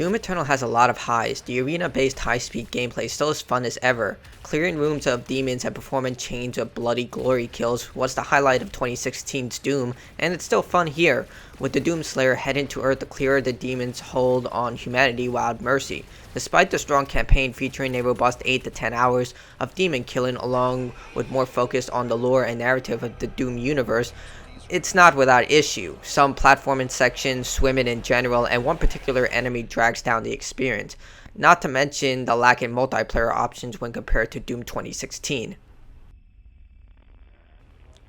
Doom Eternal has a lot of highs. The arena-based high-speed gameplay is still as fun as ever. Clearing rooms of demons and performing chains of bloody glory kills was the highlight of 2016's Doom, and it's still fun here, with the Doom Slayer heading to Earth to clear the demons' hold on humanity without mercy. Despite the strong campaign featuring a robust 8 to 10 hours of demon killing along with more focus on the lore and narrative of the Doom universe, it's not without issue. Some platforming sections, swimming in general, and one particular enemy drags down the experience. Not to mention the lack in multiplayer options when compared to Doom 2016.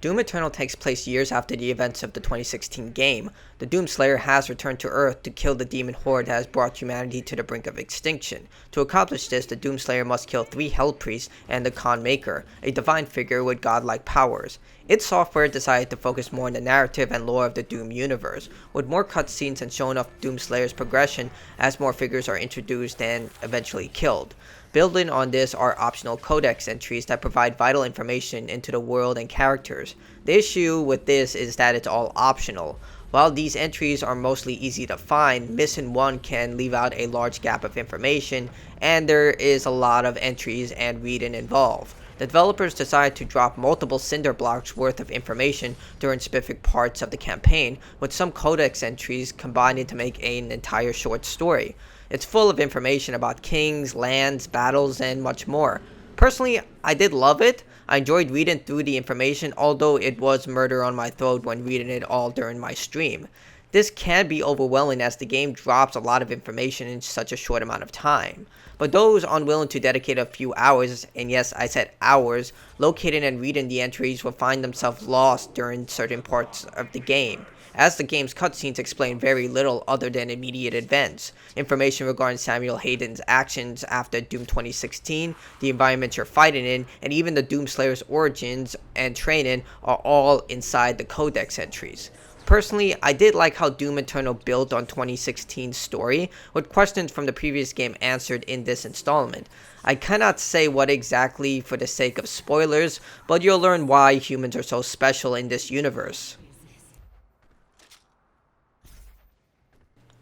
Doom Eternal takes place years after the events of the 2016 game. The Doom Slayer has returned to Earth to kill the demon horde that has brought humanity to the brink of extinction. To accomplish this, the Doom Slayer must kill 3 Hell Priests and the Khan Maker, a divine figure with godlike powers. Id Software decided to focus more on the narrative and lore of the Doom universe, with more cutscenes and showing off Doom Slayer's progression as more figures are introduced and eventually killed. Building on this are optional codex entries that provide vital information into the world and characters. The issue with this is that it's all optional. While these entries are mostly easy to find, missing one can leave out a large gap of information, and there is a lot of entries and reading involved. The developers decided to drop multiple cinder blocks worth of information during specific parts of the campaign, with some codex entries combining to make an entire short story. It's full of information about kings, lands, battles, and much more. Personally, I did love it. I enjoyed reading through the information, although it was murder on my throat when reading it all during my stream. This can be overwhelming as the game drops a lot of information in such a short amount of time. But those unwilling to dedicate a few hours, and yes, I said hours, locating and reading the entries will find themselves lost during certain parts of the game, as the game's cutscenes explain very little other than immediate events. Information regarding Samuel Hayden's actions after Doom 2016, the environment you're fighting in, and even the Doom Slayer's origins and training are all inside the codex entries. Personally, I did like how Doom Eternal built on 2016's story, with questions from the previous game answered in this installment. I cannot say what exactly for the sake of spoilers, but you'll learn why humans are so special in this universe.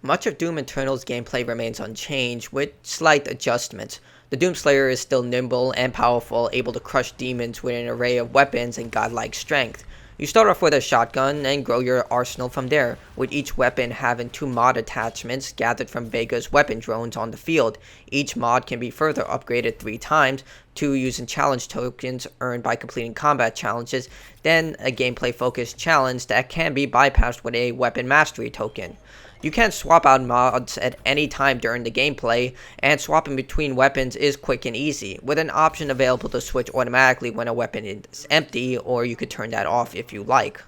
Much of Doom Eternal's gameplay remains unchanged, with slight adjustments. The Doom Slayer is still nimble and powerful, able to crush demons with an array of weapons and godlike strength. You start off with a shotgun and grow your arsenal from there, with each weapon having 2 mod attachments gathered from Vega's weapon drones on the field. Each mod can be further upgraded 3 times, 2 using challenge tokens earned by completing combat challenges, then a gameplay focused challenge that can be bypassed with a weapon mastery token. You can swap out mods at any time during the gameplay, and swapping between weapons is quick and easy, with an option available to switch automatically when a weapon is empty, or you could turn that off if you like.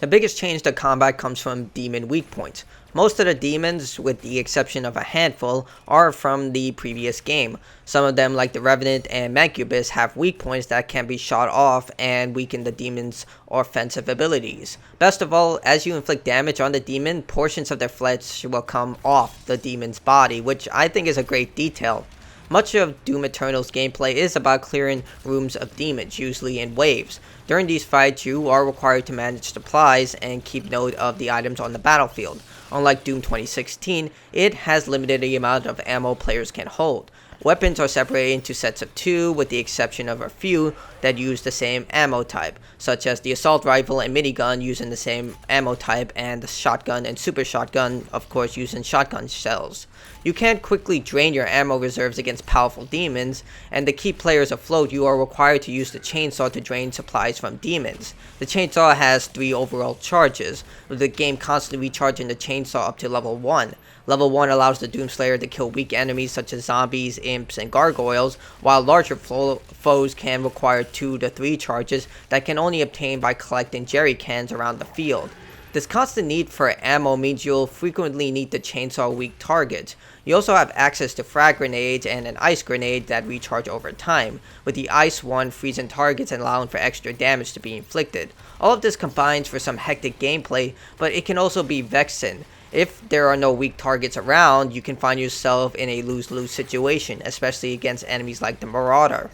The biggest change to combat comes from demon weak points. Most of the demons, with the exception of a handful, are from the previous game. Some of them, like the Revenant and Mancubus, have weak points that can be shot off and weaken the demon's offensive abilities. Best of all, as you inflict damage on the demon, portions of their flesh will come off the demon's body, which I think is a great detail. Much of Doom Eternal's gameplay is about clearing rooms of demons, usually in waves. During these fights, you are required to manage supplies and keep note of the items on the battlefield. Unlike Doom 2016, it has limited the amount of ammo players can hold. Weapons are separated into sets of 2, with the exception of a few that use the same ammo type, such as the assault rifle and minigun using the same ammo type, and the shotgun and super shotgun, of course, using shotgun shells. You can't quickly drain your ammo reserves against powerful demons, and to keep players afloat, you are required to use the chainsaw to drain supplies from demons. The chainsaw has 3 overall charges, with the game constantly recharging the chainsaw up to level 1. Level 1 allows the Doom Slayer to kill weak enemies such as zombies, imps, and gargoyles, while larger foes can require 2 to 3 charges that can only obtain by collecting jerry cans around the field. This constant need for ammo means you'll frequently need to chainsaw weak targets. You also have access to frag grenades and an ice grenade that recharge over time, with the ice one freezing targets and allowing for extra damage to be inflicted. All of this combines for some hectic gameplay, but it can also be vexing. If there are no weak targets around, you can find yourself in a lose-lose situation, especially against enemies like the Marauder.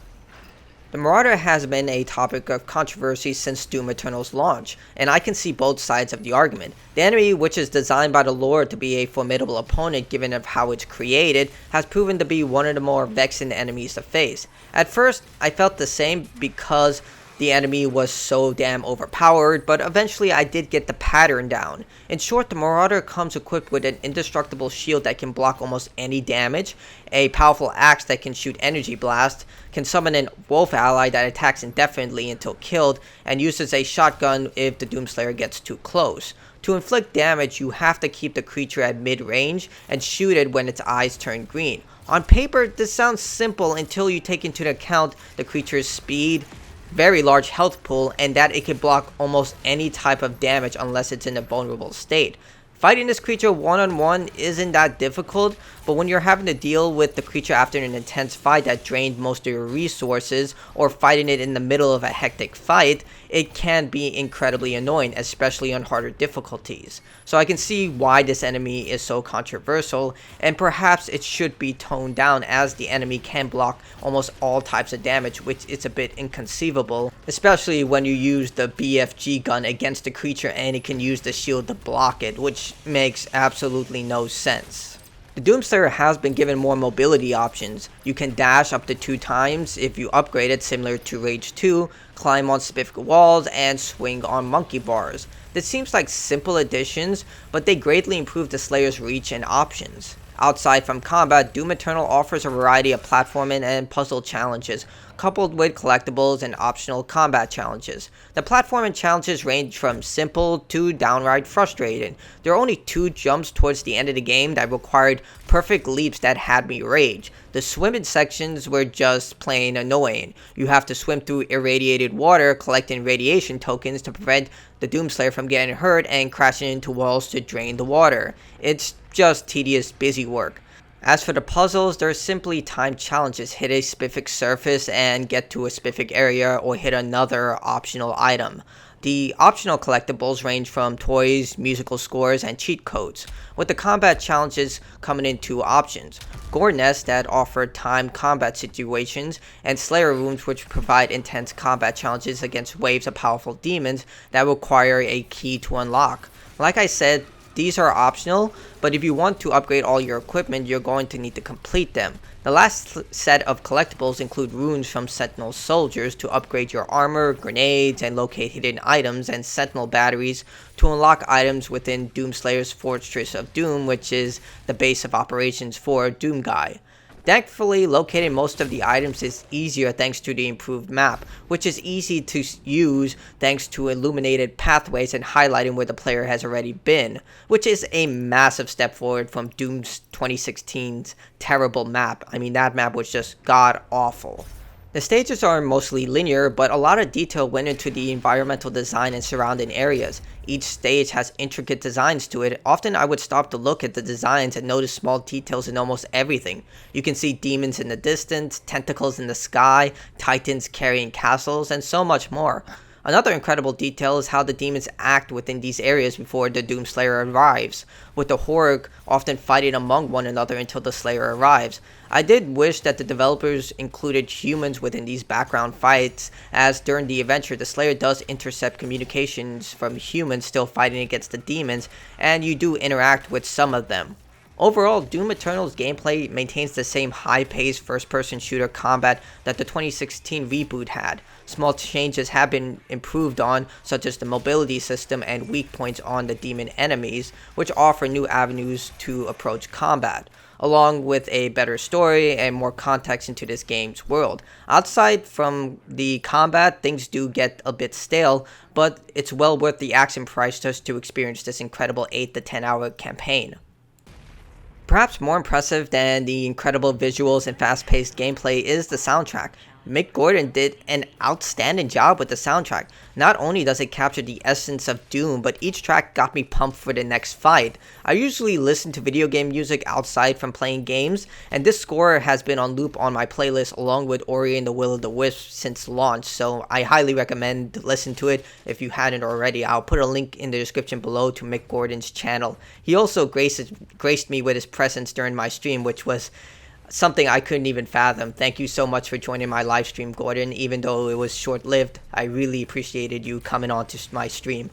The Marauder has been a topic of controversy since Doom Eternal's launch, and I can see both sides of the argument. The enemy, which is designed by the Lord to be a formidable opponent given of how it's created, has proven to be one of the more vexing enemies to face. At first, I felt the same because the enemy was so damn overpowered, but eventually I did get the pattern down. In short, the Marauder comes equipped with an indestructible shield that can block almost any damage, a powerful axe that can shoot energy blast, can summon an wolf ally that attacks indefinitely until killed, and uses a shotgun if the Doomslayer gets too close. To inflict damage, you have to keep the creature at mid-range and shoot it when its eyes turn green. On paper, this sounds simple until you take into account the creature's speed, very large health pool, and that it can block almost any type of damage unless it's in a vulnerable state. Fighting this creature one-on-one isn't that difficult, but when you're having to deal with the creature after an intense fight that drained most of your resources, or fighting it in the middle of a hectic fight, it can be incredibly annoying, especially on harder difficulties. So I can see why this enemy is so controversial, and perhaps it should be toned down as the enemy can block almost all types of damage, which is a bit inconceivable, especially when you use the BFG gun against the creature and it can use the shield to block it, which makes absolutely no sense. The Doomslayer has been given more mobility options. You can dash up to 2 times if you upgrade it, similar to Rage 2, climb on specific walls, and swing on monkey bars. This seems like simple additions, but they greatly improve the Slayer's reach and options. Outside from combat, Doom Eternal offers a variety of platforming and puzzle challenges, coupled with collectibles and optional combat challenges. The platforming challenges range from simple to downright frustrating. There are only 2 jumps towards the end of the game that required perfect leaps that had me rage. The swimming sections were just plain annoying. You have to swim through irradiated water, collecting radiation tokens to prevent the Doomslayer from getting hurt and crashing into walls to drain the water. It's just tedious, busy work. As for the puzzles, they're simply timed challenges. Hit a specific surface and get to a specific area, or hit another optional item. The optional collectibles range from toys, musical scores, and cheat codes, with the combat challenges coming in 2 options: Gore Nests that offer timed combat situations, and Slayer Rooms which provide intense combat challenges against waves of powerful demons that require a key to unlock. Like I said, these are optional, but if you want to upgrade all your equipment, you're going to need to complete them. The last set of collectibles include runes from Sentinel soldiers to upgrade your armor, grenades, and locate hidden items, and Sentinel batteries to unlock items within Doomslayer's Fortress of Doom, which is the base of operations for Doomguy. Thankfully, locating most of the items is easier thanks to the improved map, which is easy to use thanks to illuminated pathways and highlighting where the player has already been, which is a massive step forward from Doom's 2016's terrible map. I mean, that map was just god-awful. The stages are mostly linear, but a lot of detail went into the environmental design and surrounding areas. Each stage has intricate designs to it. Often I would stop to look at the designs and notice small details in almost everything. You can see demons in the distance, tentacles in the sky, titans carrying castles, and so much more. Another incredible detail is how the demons act within these areas before the Doomslayer arrives, with the Horde often fighting among one another until the Slayer arrives. I did wish that the developers included humans within these background fights, as during the adventure the Slayer does intercept communications from humans still fighting against the demons, and you do interact with some of them. Overall, Doom Eternal's gameplay maintains the same high-paced first-person shooter combat that the 2016 reboot had. Small changes have been improved on, such as the mobility system and weak points on the demon enemies, which offer new avenues to approach combat, along with a better story and more context into this game's world. Outside from the combat, things do get a bit stale, but it's well worth the action price just to experience this incredible 8 to 10 hour campaign. Perhaps more impressive than the incredible visuals and fast-paced gameplay is the soundtrack. Mick Gordon did an outstanding job with the soundtrack. Not only does it capture the essence of Doom, but each track got me pumped for the next fight. I usually listen to video game music outside from playing games, and this score has been on loop on my playlist along with Ori and the Will of the Wisp since launch, so I highly recommend to listen to it if you hadn't already. I'll put a link in the description below to Mick Gordon's channel. He also graced me with his presence during my stream, which was something I couldn't even fathom. Thank you so much for joining my live stream, Gordon. Even though it was short-lived, I really appreciated you coming on to my stream.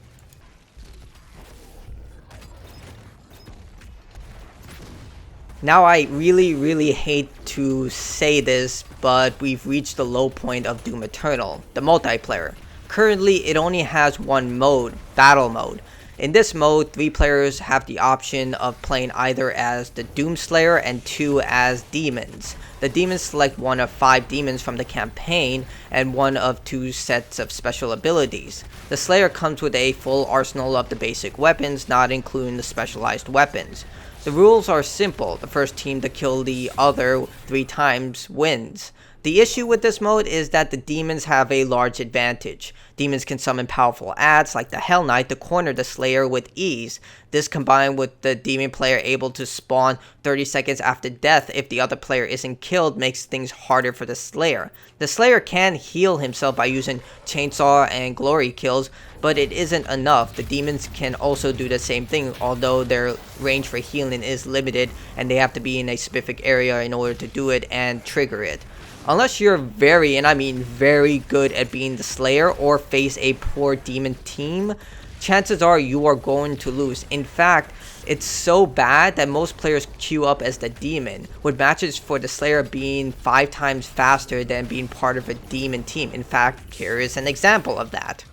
Now, I really hate to say this, but we've reached the low point of Doom Eternal, the multiplayer. Currently, it only has one mode, Battle Mode. In this mode, 3 players have the option of playing either as the Doomslayer and 2 as demons. The demons select one of 5 demons from the campaign and one of 2 sets of special abilities. The Slayer comes with a full arsenal of the basic weapons, not including the specialized weapons. The rules are simple. The first team to kill the other 3 times wins. The issue with this mode is that the demons have a large advantage. Demons can summon powerful adds like the Hell Knight to corner the Slayer with ease. This combined with the demon player able to spawn 30 seconds after death if the other player isn't killed makes things harder for the Slayer. The Slayer can heal himself by using chainsaw and glory kills, but it isn't enough. The demons can also do the same thing, although their range for healing is limited and they have to be in a specific area in order to do it and trigger it. Unless you're very, and I mean very good at being the Slayer or face a poor demon team, chances are you are going to lose. In fact, it's so bad that most players queue up as the demon, with matches for the Slayer being 5 times faster than being part of a demon team. In fact, here is an example of that.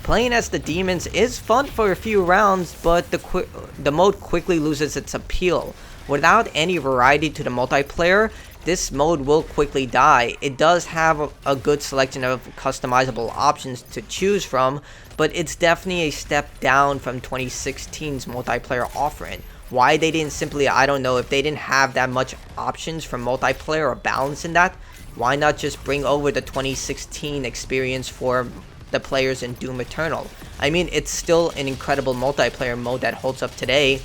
Playing as the demons is fun for a few rounds, but the mode quickly loses its appeal. Without any variety to the multiplayer, this mode will quickly die. It does have a good selection of customizable options to choose from, but it's definitely a step down from 2016's multiplayer offering. Why they didn't simply, I don't know, if they didn't have that much options for multiplayer or balance in that, why not just bring over the 2016 experience for the players in Doom Eternal? I mean, it's still an incredible multiplayer mode that holds up today,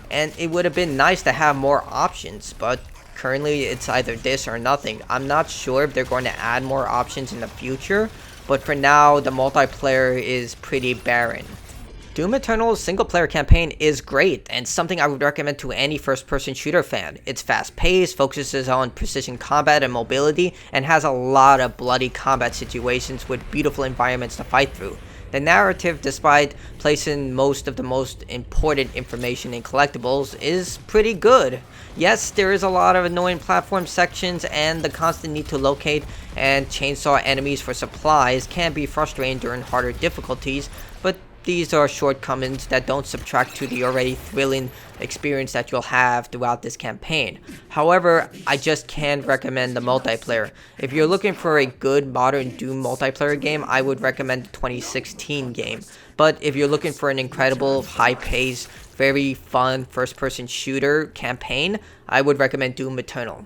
and it would have been nice to have more options, but currently it's either this or nothing. I'm not sure if they're going to add more options in the future, but for now, the multiplayer is pretty barren. Doom Eternal's single-player campaign is great, and something I would recommend to any first-person shooter fan. It's fast-paced, focuses on precision combat and mobility, and has a lot of bloody combat situations with beautiful environments to fight through. The narrative, despite placing most of the most important information in collectibles, is pretty good. Yes, there is a lot of annoying platform sections, and the constant need to locate and chainsaw enemies for supplies can be frustrating during harder difficulties, but these are shortcomings that don't subtract to the already thrilling experience that you'll have throughout this campaign. However, I just can't recommend the multiplayer. If you're looking for a good modern Doom multiplayer game, I would recommend the 2016 game. But if you're looking for an incredible, high-paced, very fun first-person shooter campaign, I would recommend Doom Eternal.